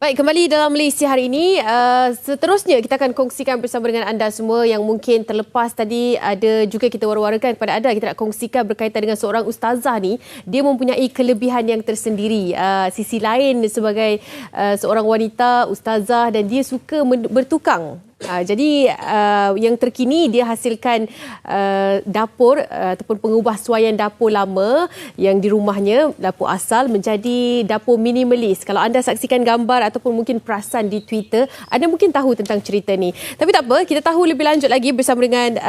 Baik, kembali dalam Malaysia hari ini. Seterusnya kita akan kongsikan bersama dengan anda semua yang mungkin terlepas tadi ada juga kita war-warakan kepada anda. Kita nak kongsikan berkaitan dengan seorang ustazah ni. Dia mempunyai kelebihan yang tersendiri. Sisi lain sebagai seorang wanita ustazah dan dia suka bertukang. Jadi yang terkini dia hasilkan dapur ataupun pengubah suaian dapur lama yang di rumahnya, dapur asal menjadi dapur minimalis. Kalau anda saksikan gambar ataupun mungkin perasan di Twitter, anda mungkin tahu tentang cerita ni. Tapi tak apa, kita tahu lebih lanjut lagi bersama dengan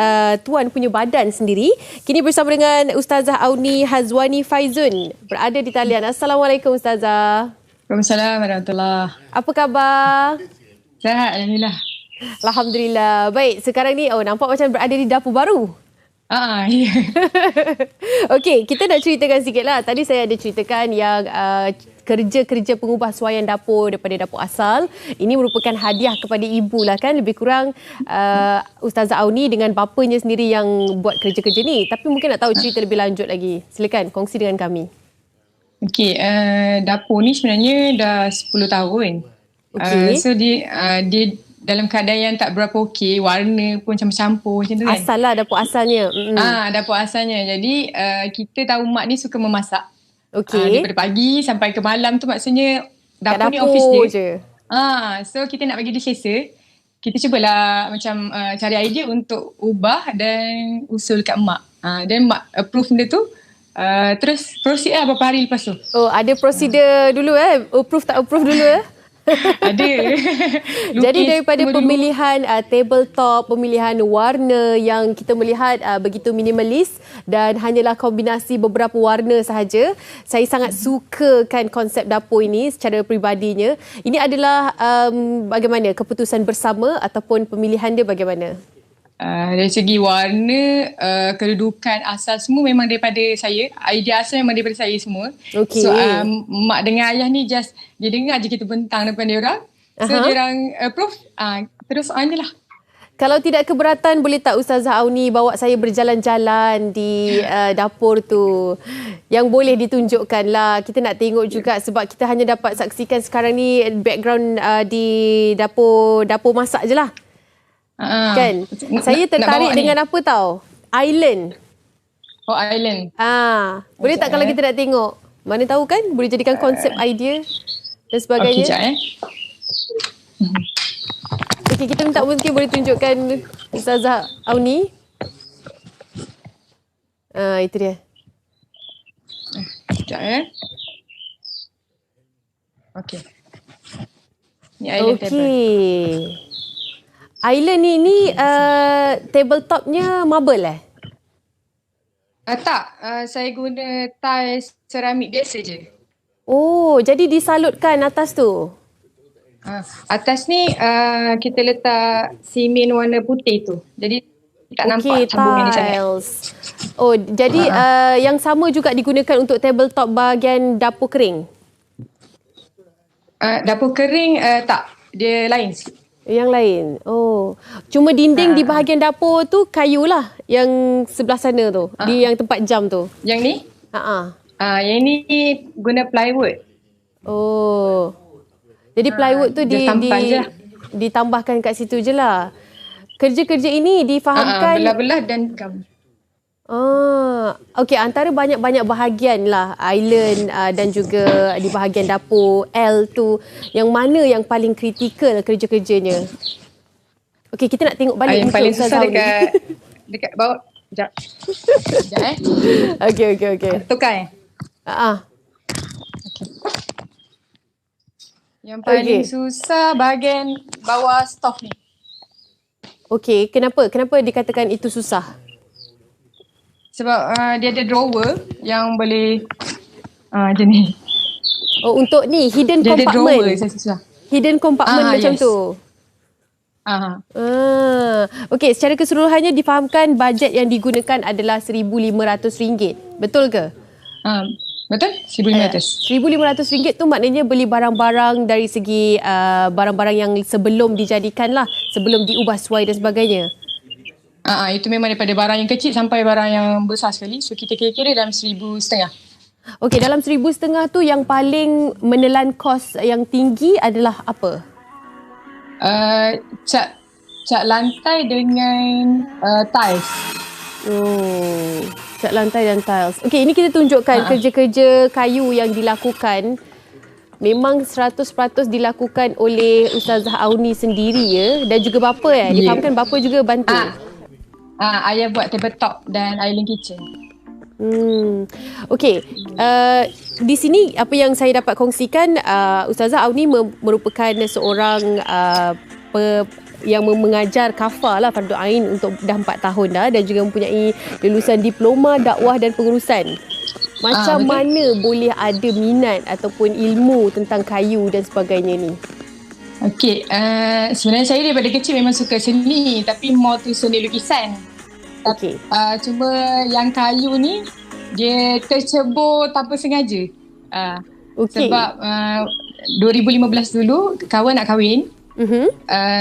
tuan punya badan sendiri. Kini bersama dengan Ustazah Auni Hazwani Faizun berada di talian. Assalamualaikum Ustazah. Waalaikumsalam warahmatullahi. Apa khabar? Sihat, Alhamdulillah. Alhamdulillah. Baik, sekarang ni nampak macam berada di dapur baru. Ya. Okey, kita nak ceritakan sikitlah. Tadi saya ada ceritakan yang kerja-kerja pengubah suaian dapur daripada dapur asal. Ini merupakan hadiah kepada ibu lah kan. Lebih kurang Ustazah Auni dengan bapanya sendiri yang buat kerja-kerja ni. Tapi mungkin nak tahu cerita lebih lanjut lagi. Silakan kongsi dengan kami. Okey, dapur ni sebenarnya dah 10 tahun. Okey. So dia dalam keadaan yang tak berapa okey, warna pun campur-campur macam tu kan. Asal lah, dapur asalnya. Dapur asalnya. Jadi kita tahu mak ni suka memasak. Okey. Daripada pagi sampai ke malam tu maksudnya dapur ni office dia. So kita nak bagi dia selesa. Kita cubalah macam cari idea untuk ubah dan usul kat mak. Dan mak approve benda tu. Terus proceed lah beberapa hari lepas tu. Oh, ada prosedur dulu approve tak approve dulu Ada. Jadi daripada pemilihan tabletop, pemilihan warna yang kita melihat begitu minimalis dan hanyalah kombinasi beberapa warna sahaja, saya sangat sukakan konsep dapur ini secara peribadinya. Ini adalah bagaimana keputusan bersama ataupun pemilihan dia bagaimana? Dari segi warna, kedudukan asal semua memang daripada saya. Idea asal memang daripada saya semua. Okay. So mak dengan ayah ni just dia dengar je kita bentang depan dia orang. So dia orang approve, terus on je lah. Kalau tidak keberatan, boleh tak Ustazah Auni bawa saya berjalan-jalan di dapur tu? Yang boleh ditunjukkan lah. Kita nak tengok juga sebab kita hanya dapat saksikan sekarang ni background di dapur masak je lah. Kan? Saya tertarik dengan apa tahu? Island. Oh, island. Boleh tak kalau kita nak tengok? Mana tahu kan boleh jadikan konsep idea dan sebagainya. Okey, Okey, kita minta mungkin boleh tunjukkan Ustazah Auni. Itu dia. Sekejap Okey. Ni island table. Island ni tabletopnya marble Tak, saya guna tiles seramik biasa je. Oh, jadi disalutkan atas tu? Atas ni kita letak simen warna putih tu. Jadi tak nampak cambungan ni sangat. Oh, jadi yang sama juga digunakan untuk tabletop bahagian dapur kering? Dapur kering tak, dia lain sikit. Yang lain. Oh. Cuma dinding di bahagian dapur tu kayu lah. Yang sebelah sana tu. Di yang tempat jam tu. Yang ni? Yang ni guna plywood. Oh. Jadi plywood tu ditambahkan kat situ je lah. Kerja-kerja ini difahamkan. Belah-belah dan gam. Okey, antara banyak-banyak bahagian lah island dan juga di bahagian dapur L tu, yang mana yang paling kritikal kerja-kerjanya? Okey, kita nak tengok balik. Yang paling susah dekat bawah. Sekejap. Okey. Tukar Okay. Yang paling susah bahagian bawah stove ni. Okey, kenapa dikatakan itu susah? Sebab dia ada drawer yang boleh macam ni. Oh, untuk ni hidden dia compartment. Dia ada drawer, saya susah. Hidden compartment macam tu. Okey, secara keseluruhannya difahamkan bajet yang digunakan adalah RM1,500. Betul ke? Betul, RM1,500. RM1,500 tu maknanya beli barang-barang dari segi barang-barang yang sebelum dijadikan lah, sebelum diubah suai dan sebagainya. Itu memang daripada barang yang kecil sampai barang yang besar sekali. So kita kira-kira dalam RM1,500. Okey, dalam 1,500 tu yang paling menelan kos yang tinggi adalah apa? Cat lantai dengan tiles. Oh, cat lantai dan tiles. Okey, ini kita tunjukkan kerja-kerja kayu yang dilakukan. Memang 100% dilakukan oleh Ustazah Auni sendiri ya, dan juga bapa difahamkan bapa juga bantu. Ayah buat tabletop dan island kitchen. Okey, di sini apa yang saya dapat kongsikan, Ustazah Auni merupakan seorang yang mengajar kafah lah, fardu ain untuk dah 4 tahun dah, dan juga mempunyai lulusan diploma dakwah dan pengurusan. Macam mana boleh ada minat ataupun ilmu tentang kayu dan sebagainya ni? Okey, sebenarnya saya daripada kecil memang suka seni, tapi more tu seni lukisan. Okey. Cuma yang kayu ni dia tercebur tanpa sengaja. Sebab 2015 dulu kawan nak kahwin.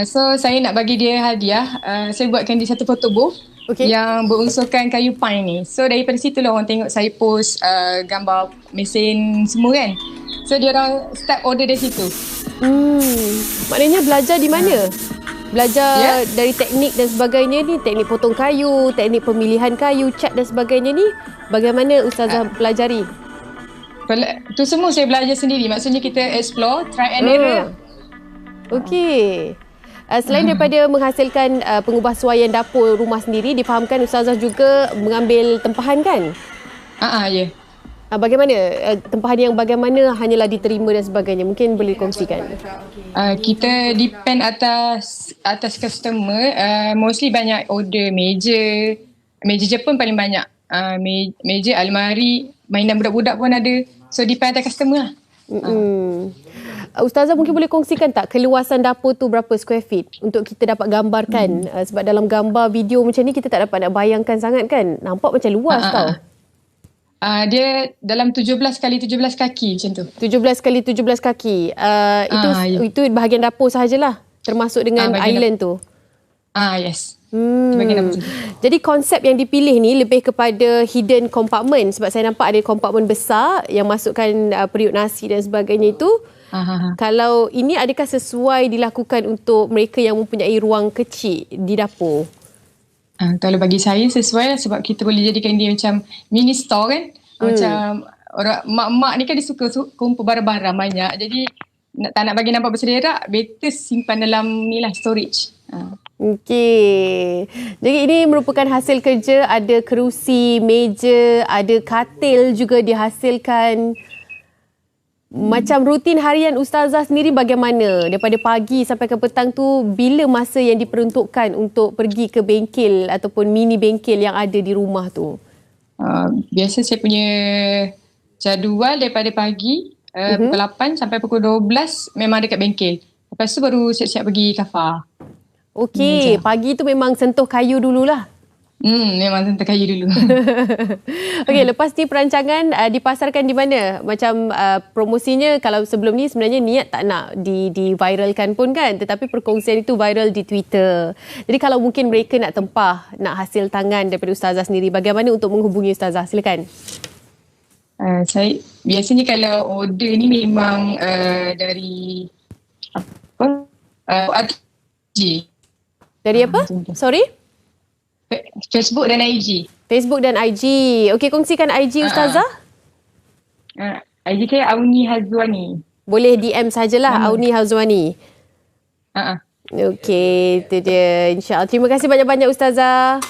So saya nak bagi dia hadiah. Saya buatkan dia satu photo booth yang berunsurkan kayu pine ni. So daripada situ lah orang tengok saya post gambar mesin semua kan. So dia orang start order dari situ. Maknanya belajar di mana? Belajar dari teknik dan sebagainya ni, teknik potong kayu, teknik pemilihan kayu, cat dan sebagainya ni, bagaimana Ustazah pelajari? Tu semua saya belajar sendiri. Maksudnya kita explore, try and error. Okey. Selain daripada menghasilkan pengubahsuaian dapur rumah sendiri, difahamkan Ustazah juga mengambil tempahan kan? Ya. Bagaimana? Tempahan yang bagaimana hanyalah diterima dan sebagainya? Mungkin boleh kongsikan. Kita depend atas customer. Mostly banyak order meja. Meja Jepun paling banyak. Meja, almari, mainan budak-budak pun ada. So depend atas customer lah. Ustazah mungkin boleh kongsikan tak keluasan dapur tu berapa square feet untuk kita dapat gambarkan, sebab dalam gambar video macam ni kita tak dapat nak bayangkan sangat kan, nampak macam luas tau. Dia dalam 17 kali 17 kaki macam tu. 17 kali 17 kaki. Itu bahagian dapur sahajalah, termasuk dengan island tu. Yes. Jadi konsep yang dipilih ni lebih kepada hidden compartment, sebab saya nampak ada compartment besar yang masukkan periuk nasi dan sebagainya itu. Kalau ini adakah sesuai dilakukan untuk mereka yang mempunyai ruang kecil di dapur? Kalau bagi saya sesuai lah, sebab kita boleh jadikan dia macam mini store kan. Macam orang mak-mak ni kan dia suka kumpul barang-barang banyak. Jadi tak nak bagi nampak bersederak, better simpan dalam ni lah, storage. Okey. Jadi ini merupakan hasil kerja, ada kerusi, meja, ada katil juga dihasilkan. Macam rutin harian Ustazah sendiri bagaimana? Daripada pagi sampai ke petang tu, bila masa yang diperuntukkan untuk pergi ke bengkel ataupun mini bengkel yang ada di rumah tu? Biasa saya punya jadual daripada pagi pukul 8 sampai pukul 12 memang dekat bengkel. Lepas tu baru siap-siap pergi kafah. Okey, pagi tu memang sentuh kayu dululah. Memang sentuh kayu dulu. Okey, lepas ni perancangan dipasarkan di mana? Macam promosinya kalau sebelum ni sebenarnya niat tak nak di-viralkan pun kan, tetapi perkongsian itu viral di Twitter. Jadi kalau mungkin mereka nak tempah, nak hasil tangan daripada Ustazah sendiri, bagaimana untuk menghubungi Ustazah? Silakan. Saya biasanya kalau order ni memang dari IG. Dari apa? Sorry? Facebook dan IG. Facebook dan IG. Okey, kongsikan IG Ustazah. IG saya Auni Hazwani. Boleh DM sajalah Auni Hazwani. Okey, itu dia. InsyaAllah. Terima kasih banyak-banyak Ustazah.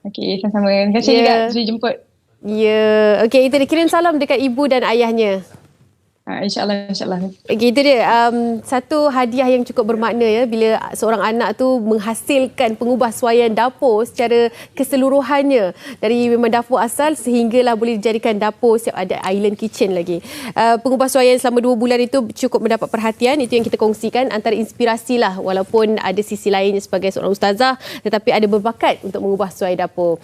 Okey, sama-sama. Terima kasih juga sudah jemput. Ya. Okey, itu dia. Kirim salam dekat ibu dan ayahnya. InsyaAllah. Okay, itu dia. Satu hadiah yang cukup bermakna ya, bila seorang anak tu menghasilkan pengubahsuaian dapur secara keseluruhannya, dari memang dapur asal sehinggalah boleh dijadikan dapur siap ada island kitchen lagi. Pengubahsuaian selama 2 bulan itu cukup mendapat perhatian. Itu yang kita kongsikan, antara inspirasi lah, walaupun ada sisi lainnya sebagai seorang ustazah, tetapi ada berbakat untuk mengubah suai dapur.